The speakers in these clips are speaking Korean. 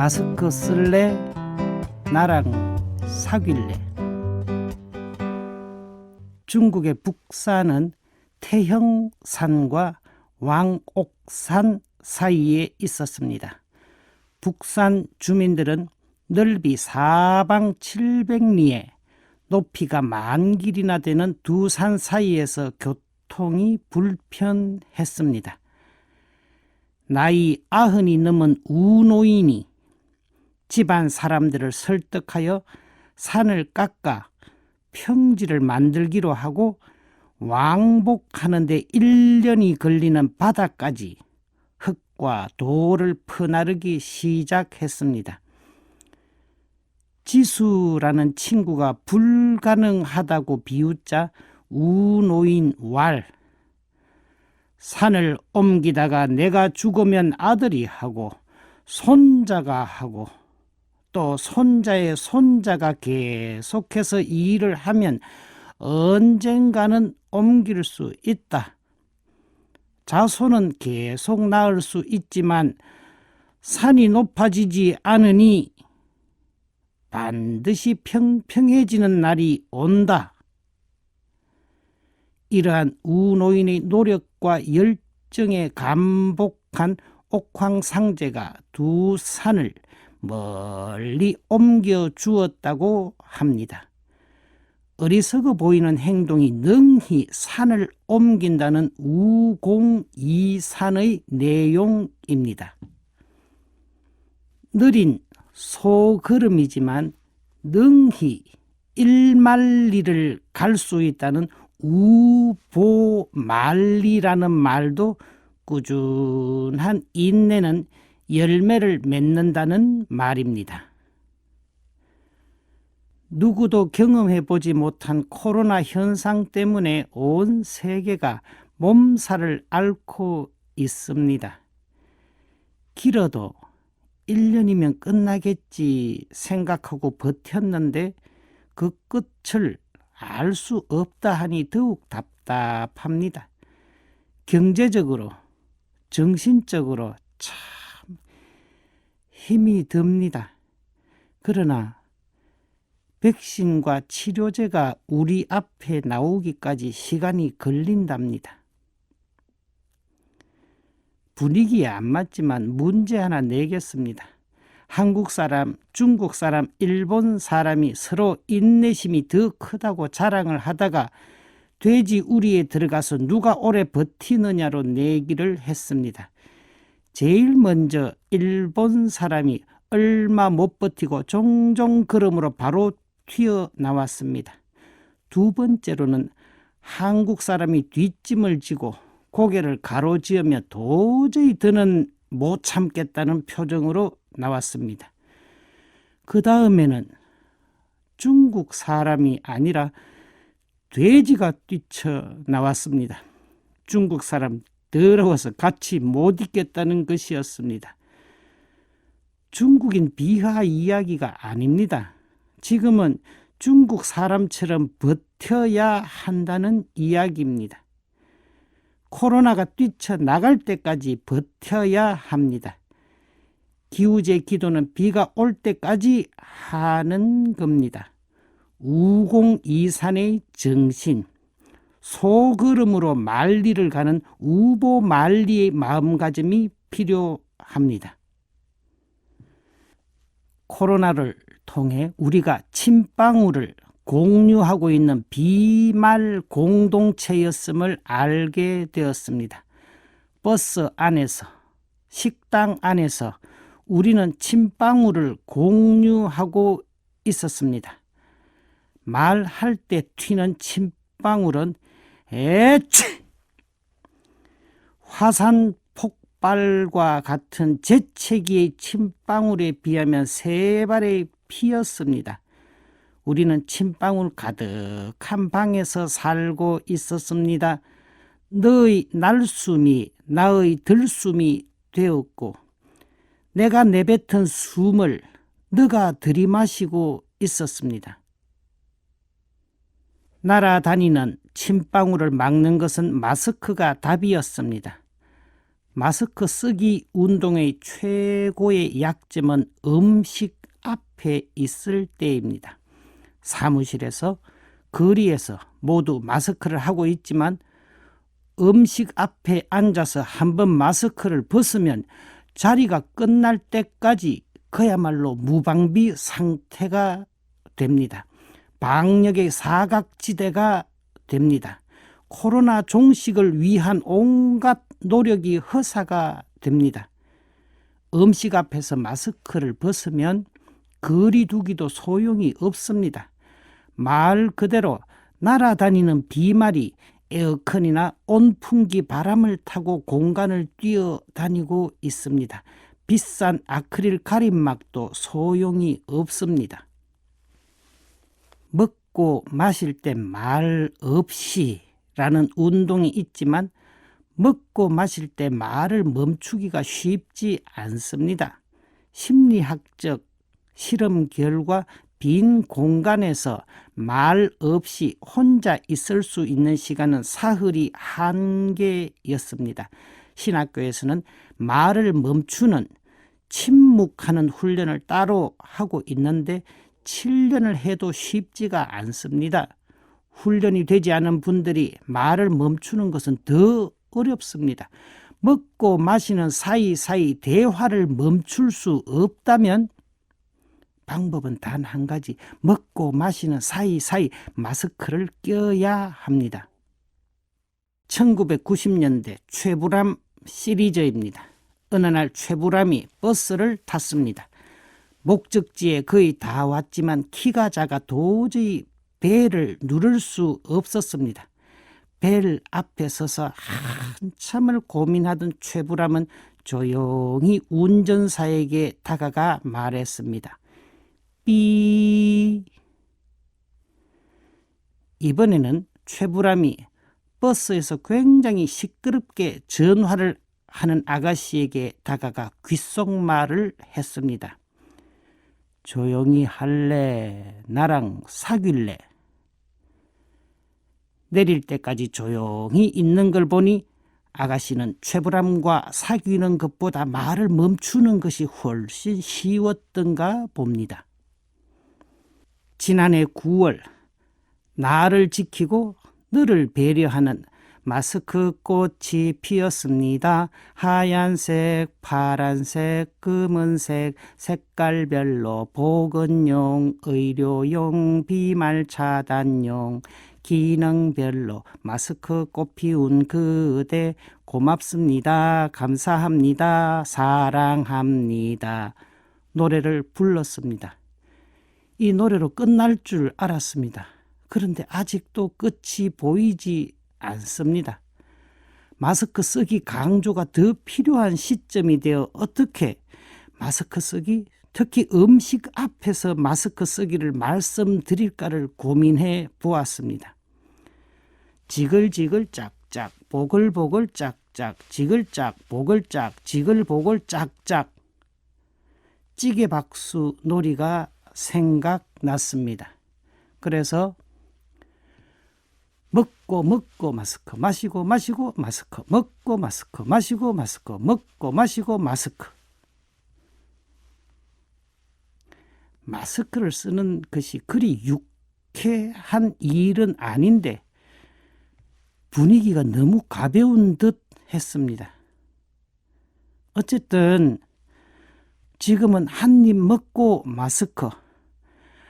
마스크 쓸래? 나랑 사귈래? 중국의 북산은 태형산과 왕옥산 사이에 있었습니다. 북산 주민들은 넓이 사방 700리에 높이가 10,000길이나 되는 두 산 사이에서 교통이 불편했습니다. 나이 90이 넘은 우노인이 집안 사람들을 설득하여 산을 깎아 평지를 만들기로 하고 왕복하는 데 1년이 걸리는 바다까지 흙과 돌을 퍼나르기 시작했습니다. 지수라는 친구가 불가능하다고 비웃자 우노인 왈, 산을 옮기다가 내가 죽으면 아들이 하고 손자가 하고 또 손자의 손자가 계속해서 이 일을 하면 언젠가는 옮길 수 있다. 자손은 계속 낳을 수 있지만 산이 높아지지 않으니 반드시 평평해지는 날이 온다. 이러한 우노인의 노력과 열정에 감복한 옥황상제가 두 산을 멀리 옮겨 주었다고 합니다. 어리석어 보이는 행동이 능히 산을 옮긴다는 우공이산의 내용입니다. 느린 소걸음이지만 능히 1만리를 갈 수 있다는 우보만리라는 말도 꾸준한 인내는 열매를 맺는다는 말입니다. 누구도 경험해보지 못한 코로나 현상 때문에 온 세계가 몸살을 앓고 있습니다. 길어도 1년이면 끝나겠지 생각하고 버텼는데 그 끝을 알 수 없다 하니 더욱 답답합니다. 경제적으로, 정신적으로 참 힘이 듭니다. 그러나 백신과 치료제가 우리 앞에 나오기까지 시간이 걸린답니다. 분위기에 안 맞지만 문제 하나 내겠습니다. 한국 사람, 중국 사람, 일본 사람이 서로 인내심이 더 크다고 자랑을 하다가 돼지 우리에 들어가서 누가 오래 버티느냐로 내기를 했습니다. 제일 먼저 일본 사람이 얼마 못 버티고 종종 걸음으로 바로 튀어나왔습니다. 두 번째로는 한국 사람이 뒷짐을 지고 고개를 가로지으며 도저히 더는 못 참겠다는 표정으로 나왔습니다. 그 다음에는 중국 사람이 아니라 돼지가 뛰쳐나왔습니다. 중국 사람 더러워서 같이 못 있겠다는 것이었습니다. 중국인 비하 이야기가 아닙니다. 지금은 중국 사람처럼 버텨야 한다는 이야기입니다. 코로나가 뛰쳐나갈 때까지 버텨야 합니다. 기우제 기도는 비가 올 때까지 하는 겁니다. 우공이산의 정신, 소걸음으로 만리를 가는 우보만리의 마음가짐이 필요합니다. 코로나를 통해 우리가 침방울을 공유하고 있는 비말 공동체였음을 알게 되었습니다. 버스 안에서, 식당 안에서 우리는 침방울을 공유하고 있었습니다. 말할 때 튀는 침방울은 화산 폭발과 같은 재채기의 침방울에 비하면 3발의 피였습니다. 우리는 침방울 가득한 방에서 살고 있었습니다. 너의 날숨이 나의 들숨이 되었고 내가 내뱉은 숨을 너가 들이마시고 있었습니다. 날아다니는 침방울을 막는 것은 마스크가 답이었습니다. 마스크 쓰기 운동의 최고의 약점은 음식 앞에 있을 때입니다. 사무실에서, 거리에서 모두 마스크를 하고 있지만 음식 앞에 앉아서 한번 마스크를 벗으면 자리가 끝날 때까지 그야말로 무방비 상태가 됩니다. 방역의 사각지대가 됩니다. 코로나 종식을 위한 온갖 노력이 허사가 됩니다. 음식 앞에서 마스크를 벗으면 거리 두기도 소용이 없습니다. 말 그대로 날아다니는 비말이 에어컨이나 온풍기 바람을 타고 공간을 뛰어다니고 있습니다. 비싼 아크릴 가림막도 소용이 없습니다. 먹고 마실 때 말 없이 라는 운동이 있지만 먹고 마실 때 말을 멈추기가 쉽지 않습니다. 심리학적 실험 결과 빈 공간에서 말 없이 혼자 있을 수 있는 시간은 사흘이 한계였습니다. 신학교에서는 말을 멈추는 침묵하는 훈련을 따로 하고 있는데 7년을 해도 쉽지가 않습니다. 훈련이 되지 않은 분들이 말을 멈추는 것은 더 어렵습니다. 먹고 마시는 사이사이 대화를 멈출 수 없다면 방법은 단 한 가지, 먹고 마시는 사이사이 마스크를 껴야 합니다. 1990년대 최불암 시리즈입니다. 어느 날 최불암이 버스를 탔습니다. 목적지에 거의 다 왔지만 키가 작아 도저히 벨을 누를 수 없었습니다. 벨 앞에 서서 한참을 고민하던 최불암은 조용히 운전사에게 다가가 말했습니다. 삐. 이번에는 최불암이 버스에서 굉장히 시끄럽게 전화를 하는 아가씨에게 다가가 귓속말을 했습니다. 조용히 할래? 나랑 사귈래? 내릴 때까지 조용히 있는 걸 보니 아가씨는 최불암과 사귀는 것보다 말을 멈추는 것이 훨씬 쉬웠던가 봅니다. 지난해 9월 나를 지키고 너를 배려하는 마스크 꽃이 피었습니다. 하얀색, 파란색, 검은색, 색깔별로 보건용, 의료용, 비말 차단용, 기능별로 마스크 꽃 피운 그대 고맙습니다. 감사합니다. 사랑합니다. 노래를 불렀습니다. 이 노래로 끝날 줄 알았습니다. 그런데 아직도 끝이 보이지 않습니다. 마스크 쓰기 강조가 더 필요한 시점이 되어 어떻게 마스크 쓰기, 특히 음식 앞에서 마스크 쓰기를 말씀드릴까를 고민해 보았습니다. 지글지글 짝짝, 보글보글 짝짝, 지글짝, 보글짝, 지글보글 짝짝. 찌개박수 놀이가 생각났습니다. 그래서 먹고 마스크, 마시고 마스크, 먹고 마스크, 마시고 마스크, 먹고 마시고 마스크. 마스크를 쓰는 것이 그리 유쾌한 일은 아닌데 분위기가 너무 가벼운 듯 했습니다. 어쨌든 지금은 한 입 먹고 마스크,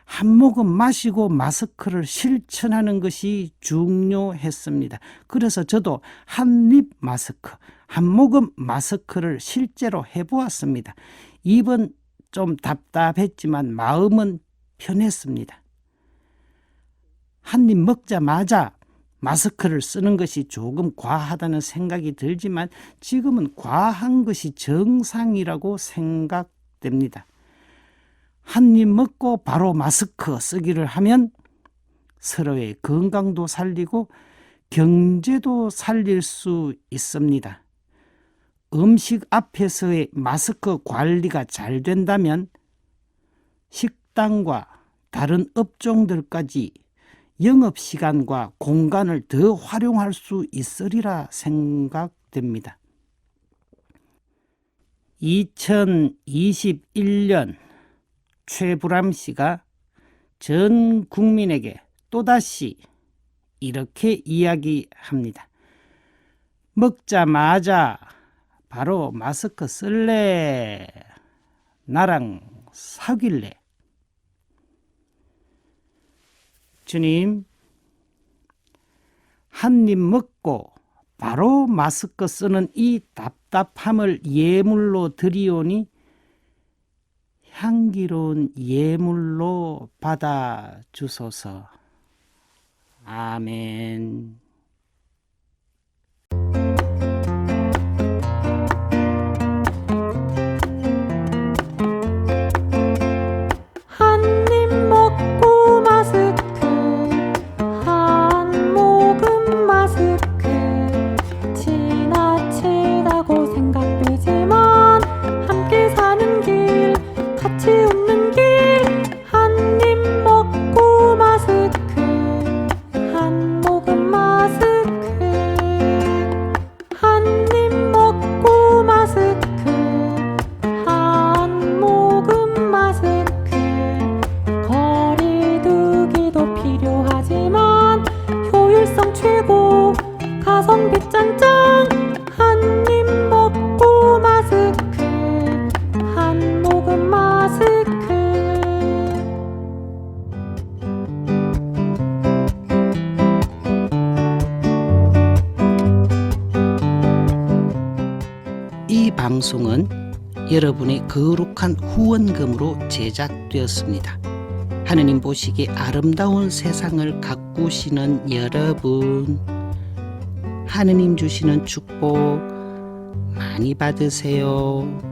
한 모금 마시고 마스크를 실천하는 것이 중요했습니다. 그래서 저도 한 입 마스크, 한 모금 마스크를 실제로 해보았습니다. 입은 좀 답답했지만 마음은 편했습니다. 한 입 먹자마자 마스크를 쓰는 것이 조금 과하다는 생각이 들지만 지금은 과한 것이 정상이라고 생각됩니다. 한 입 먹고 바로 마스크 쓰기를 하면 서로의 건강도 살리고 경제도 살릴 수 있습니다. 음식 앞에서의 마스크 관리가 잘 된다면 식당과 다른 업종들까지 영업시간과 공간을 더 활용할 수 있으리라 생각됩니다. 2021년 최불암 씨가 전 국민에게 또다시 이렇게 이야기합니다. 먹자마자 바로 마스크 쓸래? 나랑 사귈래? 주님, 한 입 먹고 바로 마스크 쓰는 이 답답함을 예물로 드리오니 향기로운 예물로 받아 주소서. 아멘. 한 입 먹고 마스크, 한 모금 마스크, 지나치다고 생각되지만 함께 사는 길, 같이 웃는 길. 한 입 먹고 마스크, 한 모금 마스크, 한 입 먹고 마스크, 한 모금 마스크. 거리두기도 필요하지만 효율성 최고, 가성비 짱짱. 한 입 먹고 마스크, 한 모금 마스크. 이 방송은 여러분의 거룩한 후원금으로 제작되었습니다. 하느님 보시기에 아름다운 세상을 가꾸시는 여러분, 하느님 주시는 축복 많이 받으세요.